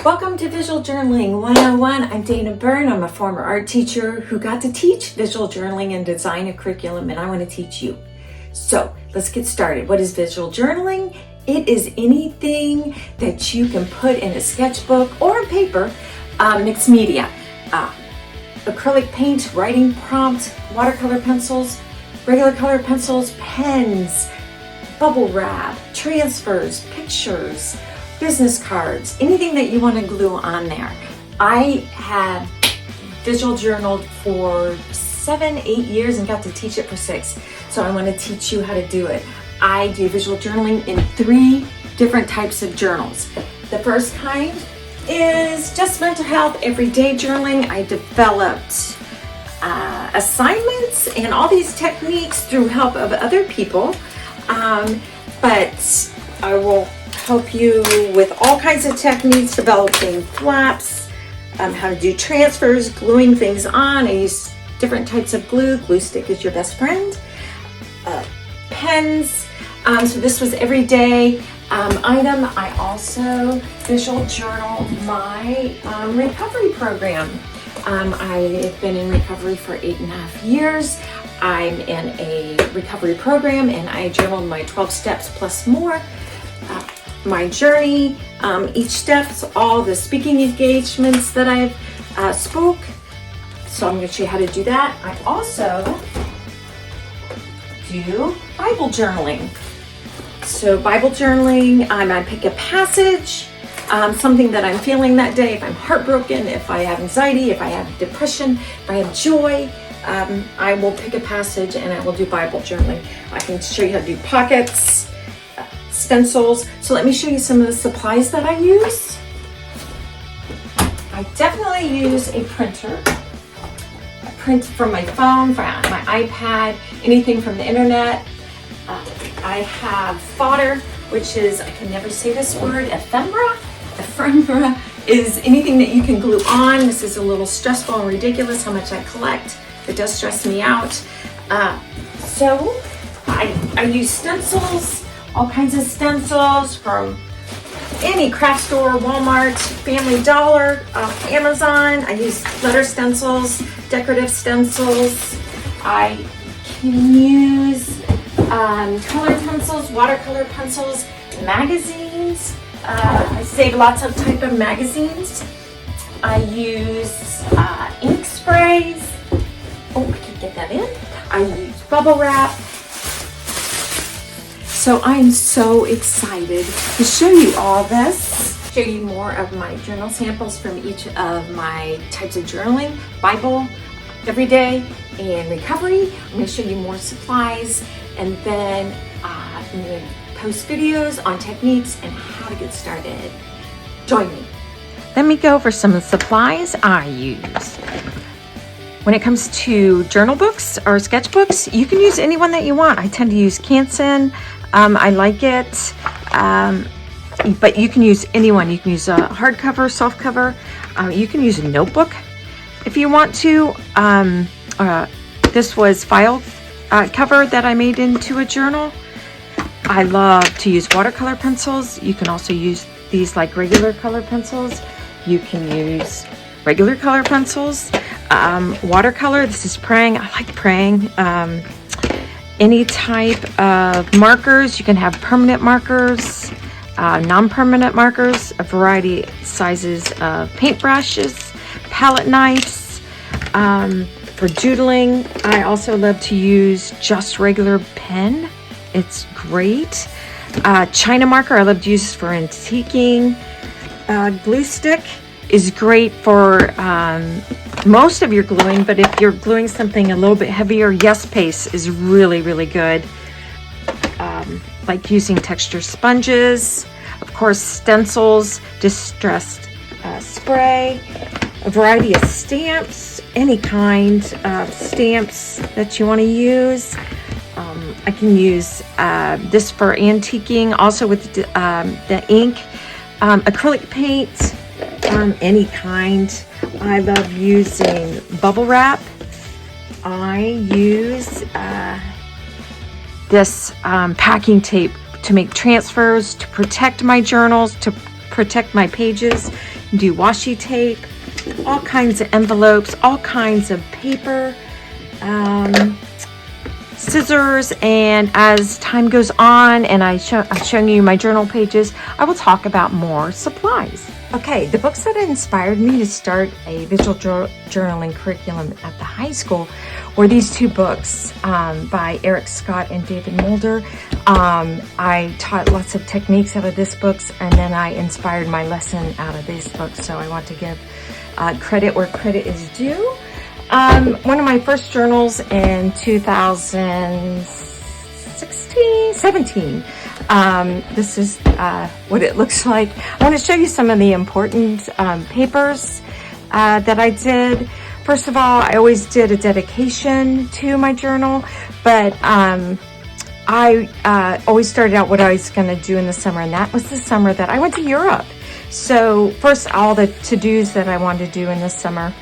Welcome to Visual Journaling 101. I'm Dana Byrne. I'm a former art teacher who got to teach visual journaling and design a curriculum, and I want to teach you. So let's get started. What is visual journaling? It is anything that you can put in a sketchbook or a paper, mixed media, acrylic paint, writing prompts, watercolor pencils, regular color pencils, pens, bubble wrap, transfers, pictures, business cards, anything that you want to glue on there. I have visual journaled for 7-8 years and got to teach it for 6. So I want to teach you how to do it. I do visual journaling in 3 different types of journals. The first kind is just mental health, everyday journaling. I developed assignments and all these techniques through help of other people, but I will help you with all kinds of techniques, developing flaps, how to do transfers, gluing things on. I use different types of glue. Glue stick is your best friend. Pens. So this was everyday item. I also visual journal my recovery program. I've been in recovery for 8.5 years. I'm in a recovery program and I journaled my 12 steps plus more. My journey, each step, so all the speaking engagements that I've spoke. So I'm going to show you how to do that. I also do Bible journaling. So Bible journaling, I pick a passage, something that I'm feeling that day. If I'm heartbroken, if I have anxiety, if I have depression, if I have joy, I will pick a passage and I will do Bible journaling. I can show you how to do pockets, stencils. So let me show you some of the supplies that I use. I definitely use a printer. I print from my phone, from my iPad, anything from the internet. I have fodder, which is, I can never say this word, ephemera. Ephemera is anything that you can glue on. This is a little stressful and ridiculous how much I collect. It does stress me out. So I use stencils, all kinds of stencils from any craft store, Walmart, Family Dollar, Amazon. I use letter stencils, decorative stencils. I can use color pencils, watercolor pencils, magazines. I save lots of type of magazines. I use ink sprays. Oh, I can get that in. I use bubble wrap. So I'm so excited to show you all this. Show you more of my journal samples from each of my types of journaling, Bible, everyday, and recovery. I'm going to show you more supplies, and then I'm going to post videos on techniques and how to get started. Join me. Let me go over some of the supplies I use. When it comes to journal books or sketchbooks, you can use any one that you want. I tend to use Canson. I like it, but you can use any one. You can use a hardcover, softcover. You can use a notebook if you want to. This was file cover that I made into a journal. I love to use watercolor pencils. You can also use these like regular color pencils. You can use regular color pencils. Watercolor, this is praying. I like praying. Any type of markers. You can have permanent markers, non-permanent markers, a variety of sizes of paintbrushes, palette knives. For doodling, I also love to use just regular pen. It's great. China marker, I love to use for antiquing. Glue stick is great for most of your gluing, but if you're gluing something a little bit heavier, Yes Paste is really, really good. Like using texture sponges, of course, stencils, distressed spray, a variety of stamps, any kind of stamps that you want to use. I can use this for antiquing, also with the ink, acrylic paint, any kind. I love using bubble wrap. I use this packing tape to make transfers, to protect my journals, to protect my pages, do washi tape, all kinds of envelopes, all kinds of paper, scissors, and as time goes on and I'm showing you my journal pages, I will talk about more supplies. Okay, the books that inspired me to start a visual journaling curriculum at the high school were these two books by Eric Scott and David Mulder. I taught lots of techniques out of these books, and then I inspired my lesson out of these books, so I want to give credit where credit is due. One of my first journals in 17. This is what it looks like. I want to show you some of the important papers that I did. First of all, I always did a dedication to my journal, but I always started out what I was going to do in the summer, and that was the summer that I went to Europe. So first, all the to-dos that I wanted to do in the summer,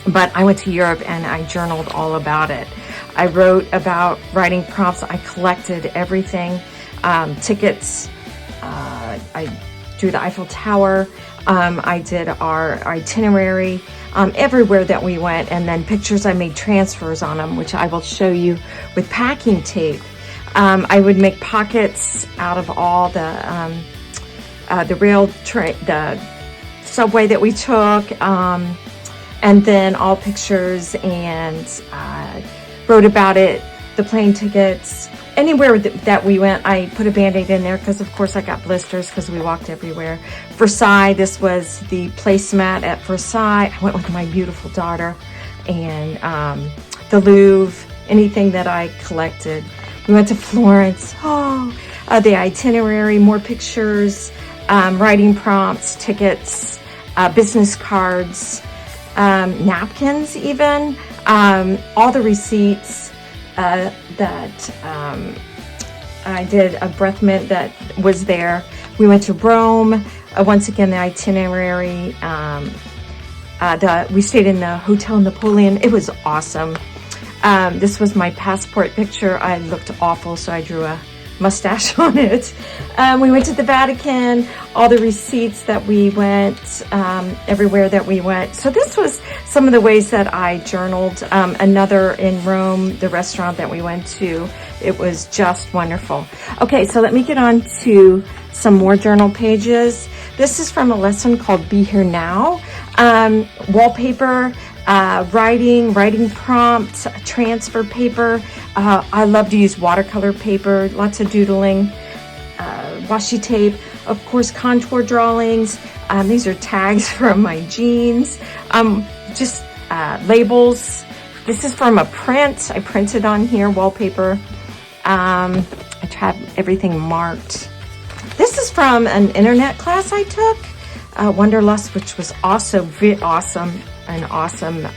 but I went to Europe and I journaled all about it. I wrote about writing prompts. I collected everything, tickets. I drew the Eiffel Tower. I did our itinerary, everywhere that we went, and then pictures. I made transfers on them, which I will show you with packing tape. I would make pockets out of all the subway that we took, and then all pictures, and wrote about it, the plane tickets, anywhere that we went. I put a Band-Aid in there because of course I got blisters because we walked everywhere. Versailles, this was the placemat at Versailles. I went with my beautiful daughter. And the Louvre, anything that I collected. We went to Florence. The itinerary, more pictures, writing prompts, tickets, business cards, napkins even, all the receipts that I did a breath mint that was there. We went to Rome, once again the itinerary, we stayed in the Hotel Napoleon. It was awesome. This was my passport picture. I looked awful, so I drew a mustache on it. We went to the Vatican, all the receipts that we went, everywhere that we went. So this was some of the ways that I journaled. Another in Rome, the restaurant that we went to. It was just wonderful. Okay, so let me get on to some more journal pages. This is from a lesson called Be Here Now. Wallpaper, writing prompts, transfer paper. I love to use watercolor paper, lots of doodling, washi tape, of course, contour drawings. These are tags from my jeans, just labels. This is from a print. I printed on here, wallpaper. I have everything marked. This is from an internet class I took, Wonderlust, which was also an awesome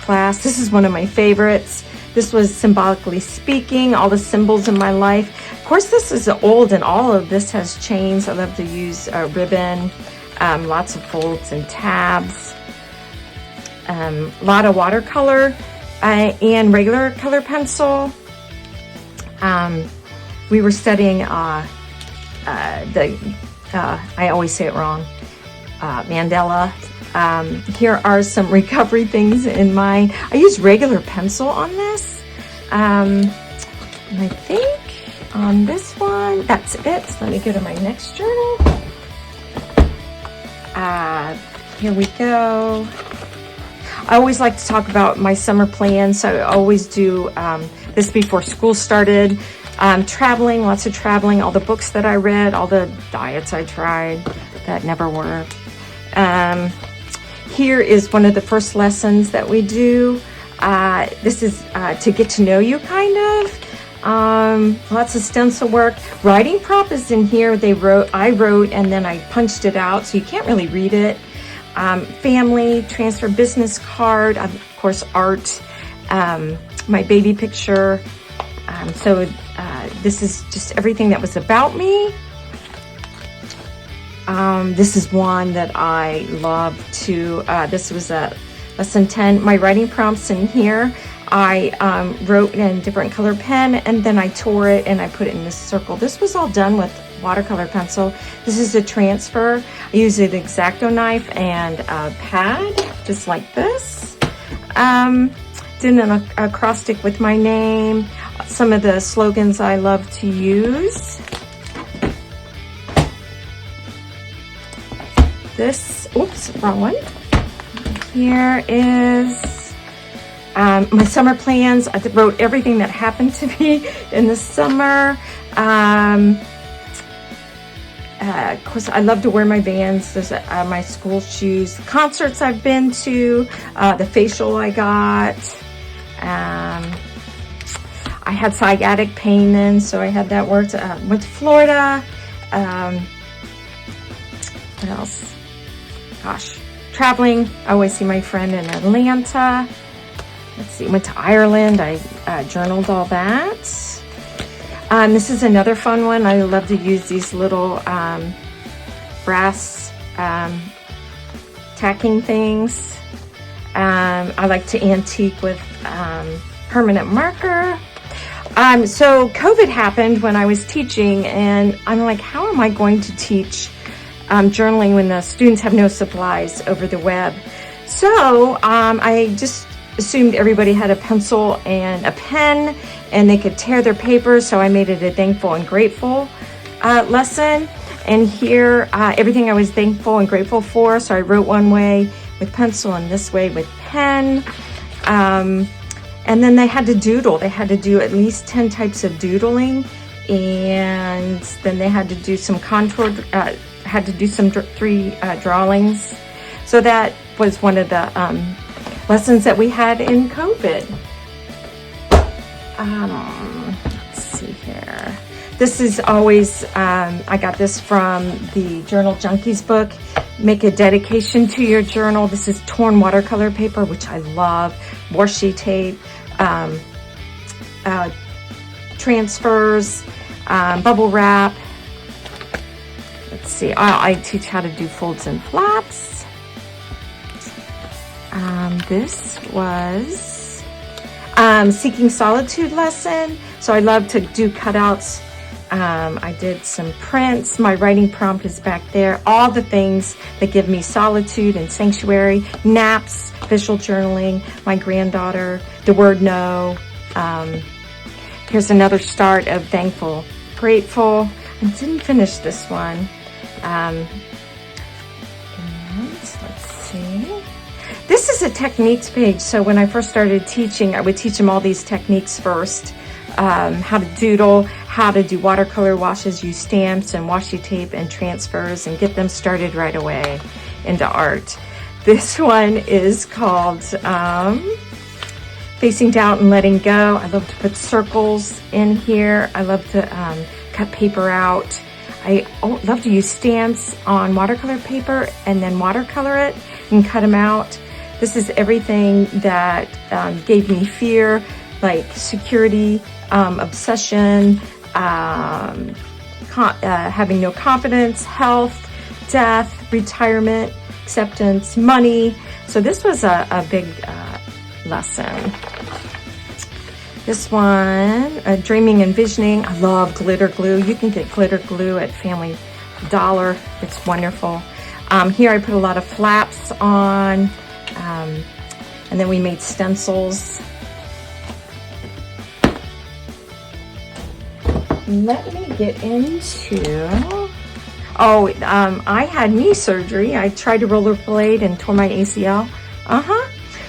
class. This is one of my favorites. This was Symbolically Speaking, all the symbols in my life. Of course, this is old and all of this has chains. I love to use ribbon, lots of folds and tabs, a lot of watercolor and regular color pencil. We were studying I always say it wrong, Mandela. Here are some recovery things in mine. I use regular pencil on this. And I think on this one, that's it. So let me go to my next journal. Here we go. I always like to talk about my summer plans. So I always do this before school started. Traveling, lots of traveling, all the books that I read, all the diets I tried that never worked. Here is one of the first lessons that we do. This is to get to know you, kind of. Lots of stencil work. Writing prompt is in here. I wrote, and then I punched it out, so you can't really read it. Family, transfer, business card, of course, art, my baby picture. This is just everything that was about me. This is one that I love to, this was a lesson 10, my writing prompts in here. I wrote in different color pen, and then I tore it and I put it in this circle. This was all done with watercolor pencil. This is a transfer. I use an X-Acto knife and a pad, just like this. Did an acrostic with my name, some of the slogans I love to use. This, oops, wrong one. Here is my summer plans. I wrote everything that happened to me in the summer. Of course, I love to wear my Vans. There's my school shoes, concerts I've been to, the facial I got. I had sciatic pain then, so I had that worked. Went to Florida. What else? Gosh, traveling. I always see my friend in Atlanta. Let's see, went to Ireland. I journaled all that. This is another fun one. I love to use these little brass tacking things. I like to antique with permanent marker. So COVID happened when I was teaching, and I'm like, how am I going to teach journaling when the students have no supplies over the web? So I just assumed everybody had a pencil and a pen and they could tear their paper, so I made it a thankful and grateful lesson. And here, everything I was thankful and grateful for, so I wrote one way with pencil and this way with pen. And then they had to doodle. They had to do at least 10 types of doodling, and then they had to do some contour, had to do some three drawings. So that was one of the lessons that we had in COVID. Let's see here. This is always, I got this from the Journal Junkies book. Make a dedication to your journal. This is torn watercolor paper, which I love. Washi tape, transfers, bubble wrap. Let's see, I teach how to do folds and flaps. This was Seeking Solitude lesson. So I love to do cutouts. I did some prints. My writing prompt is back there. All the things that give me solitude and sanctuary. Naps, visual journaling, my granddaughter, the word no. Here's another start of thankful, grateful. I didn't finish this one. And let's see. This is a techniques page. So when I first started teaching, I would teach them all these techniques first. How to doodle, how to do watercolor washes, use stamps and washi tape and transfers, and get them started right away into art. This one is called Facing Doubt and Letting Go. I love to put circles in here. I love to cut paper out. I love to use stamps on watercolor paper and then watercolor it and cut them out. This is everything that gave me fear, like security, obsession, having no confidence, health, death, retirement, acceptance, money. So this was a big lesson. This one, Dreaming and Visioning. I love glitter glue. You can get glitter glue at Family Dollar. It's wonderful. Here I put a lot of flaps on, and then we made stencils. Let me get into, I had knee surgery. I tried to rollerblade and tore my ACL.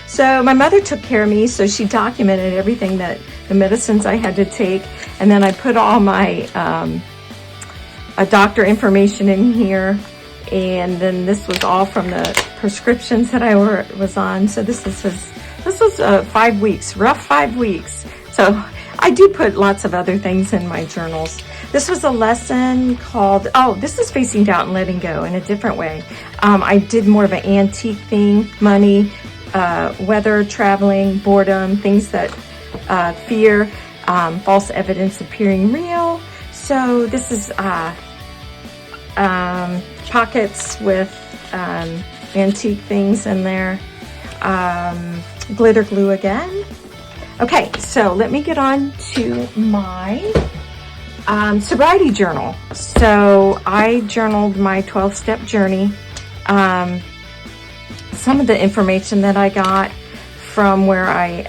So my mother took care of me, so she documented everything, that the medicines I had to take, and then I put all my doctor information in here, and then this was all from the prescriptions that I was on. So this was 5 weeks, rough 5 weeks. So I do put lots of other things in my journals. This was a lesson called, this is Facing Doubt and Letting Go in a different way. I did more of an antique thing, money, weather, traveling, boredom, things that fear, false evidence appearing real. So this is pockets with antique things in there. Glitter glue again. Okay, so let me get on to my sobriety journal. So I journaled my 12-step journey. Some of the information that I got from where I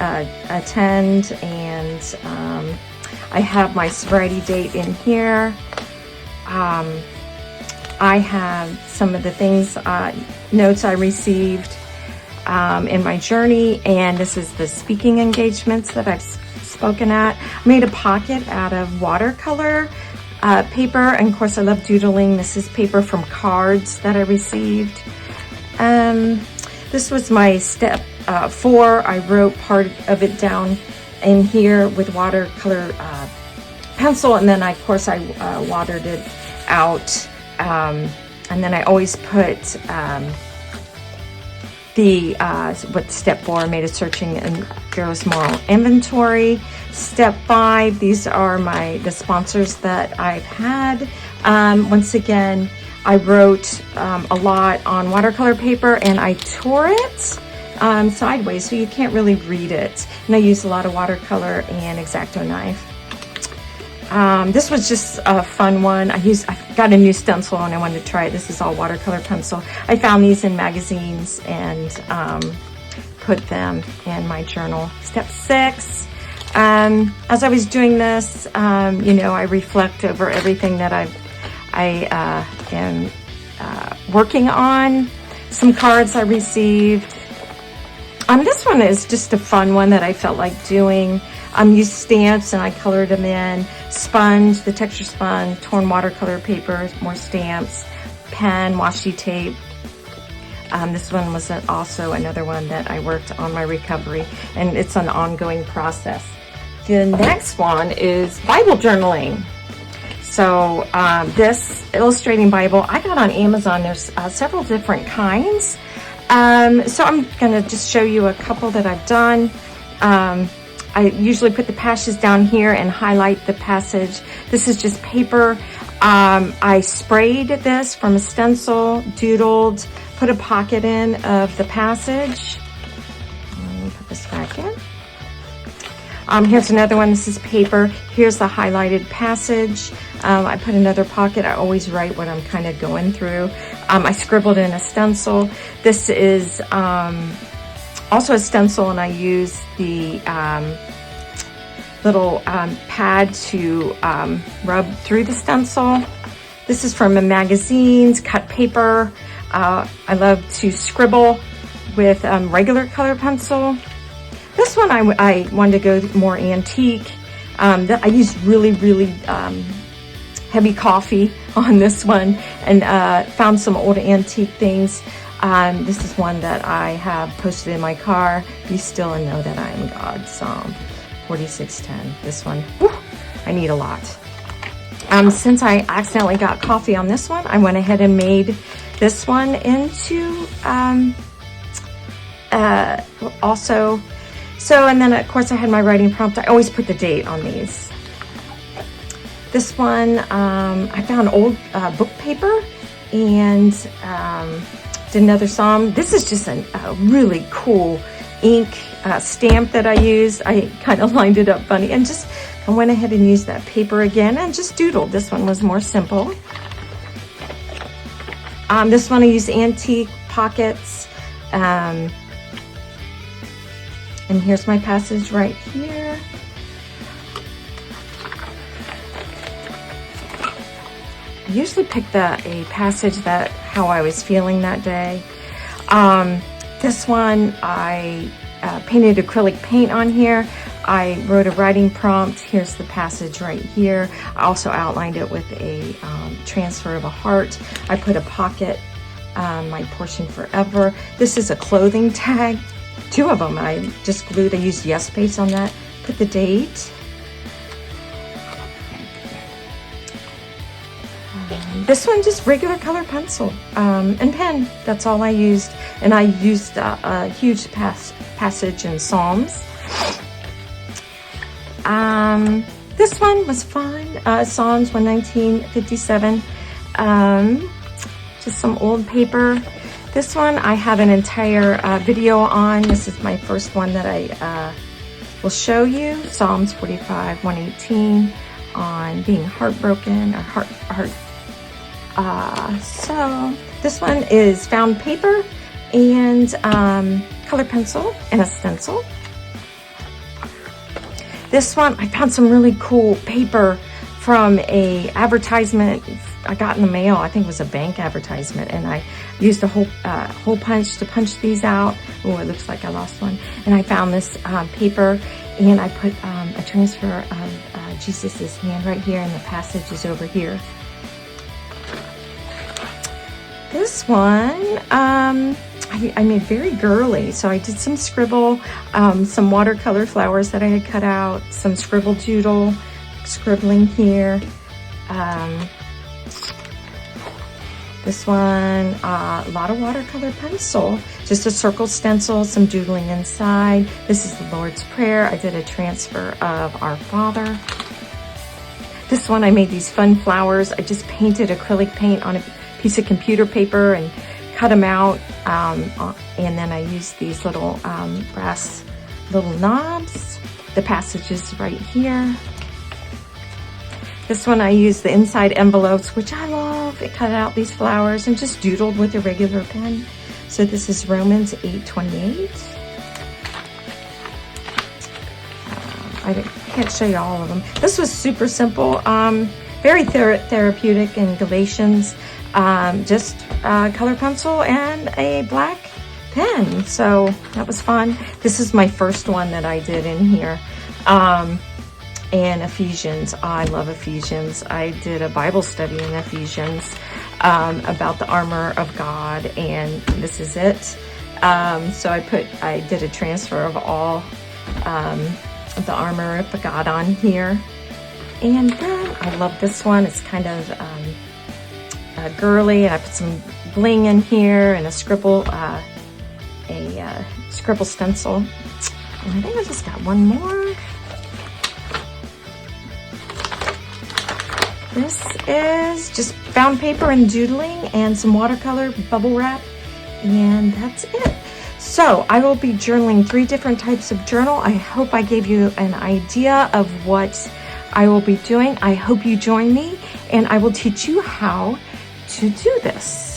attend, and I have my sobriety date in here. I have some of the things, notes I received in my journey, and this is the speaking engagements that I've spoken at. I made a pocket out of watercolor paper, and of course I love doodling. This is paper from cards that I received. This was my step 4. I wrote part of it down in here with watercolor pencil, and then of course I watered it out, and then I always put what step 4, made a searching and fearless moral inventory. Step 5, these are the sponsors that I've had. Once again, I wrote a lot on watercolor paper, and I tore it sideways so you can't really read it. And I used a lot of watercolor and X-Acto knife. This was just a fun one. I got a new stencil and I wanted to try it. This is all watercolor pencil. I found these in magazines and put them in my journal. Step 6, as I was doing this, I reflect over everything that I am working on. Some cards I received. This one is just a fun one that I felt like doing. Used stamps and I colored them in. Sponge, the texture sponge, torn watercolor paper, more stamps, pen, washi tape. This one was also another one that I worked on my recovery, and it's an ongoing process. The next one is Bible journaling. So this illustrating Bible I got on Amazon. There's several different kinds. So I'm gonna just show you a couple that I've done. I usually put the passages down here and highlight the passage. This is just paper. I sprayed this from a stencil, doodled, put a pocket in of the passage. Let me put this back in. Here's another one. This is paper. Here's the highlighted passage. I put another pocket. I always write what I'm kind of going through. I scribbled in a stencil. This is also a stencil, and I use the little pad to rub through the stencil. This is from magazines, cut paper. I love to scribble with regular color pencil. This one I wanted to go more antique. I used really heavy coffee on this one, and found some old antique things. This is one that I have posted in my car. Be still and know that I am God. Psalm 46:10. This one, whew, I need a lot. Since I accidentally got coffee on this one, I went ahead and made this one into also. So, and then of course I had my writing prompt. I always put the date on these. This one, I found old book paper and did another psalm. This is just a really cool ink stamp that I used. I kind of lined it up funny and just I went ahead and used that paper again and just doodled. This one was more simple. This one I used antique pockets. And here's my passage right here. I usually pick a passage that how I was feeling that day. This one I painted acrylic paint on here. I wrote a writing prompt. Here's the passage right here. I also outlined it with a transfer of a heart. I put a pocket, my portion forever. This is a clothing tag. 2 of them I just glued. I used Yes Space on that. Put the date. This one just regular color pencil and pen. That's all I used. And I used a huge passage in Psalms. This one was fun. Psalms 119:57. Just some old paper. This one I have an entire video on. This is my first one that I will show you. Psalms 45:118. on being heartbroken or so this one is found paper and color pencil and a stencil. This one, I found some really cool paper from a advertisement I got in the mail. I think it was a bank advertisement, and I used a hole punch to punch these out. Oh, it looks like I lost one. And I found this paper, and I put a transfer of Jesus's hand right here, and the passage is over here. This one, I made very girly, so I did some scribble, some watercolor flowers that I had cut out, some scribble doodle, scribbling here. This one, a lot of watercolor pencil, just a circle stencil, some doodling inside. This is the Lord's Prayer. I did a transfer of Our Father. This one, I made these fun flowers. I just painted acrylic paint on a piece of computer paper and cut them out. And then I used these little brass little knobs. The passage is right here. This one I used the inside envelopes, which I love. I cut out these flowers and just doodled with a regular pen. So this is Romans 8:28. I can't show you all of them. This was super simple, very therapeutic in Galatians. Just color pencil and a black pen. So that was fun. This is my first one that I did in here. And Ephesians. I love Ephesians. I did a Bible study in Ephesians about the armor of God, and this is it. So I did a transfer of all the armor of God on here. And then I love this one. It's kind of girly. I put some bling in here and a scribble stencil. And I think I just got one more. This is just found paper and doodling and some watercolor bubble wrap, and that's it. So I will be journaling 3 different types of journal. I hope I gave you an idea of what I will be doing. I hope you join me, and I will teach you how to do this.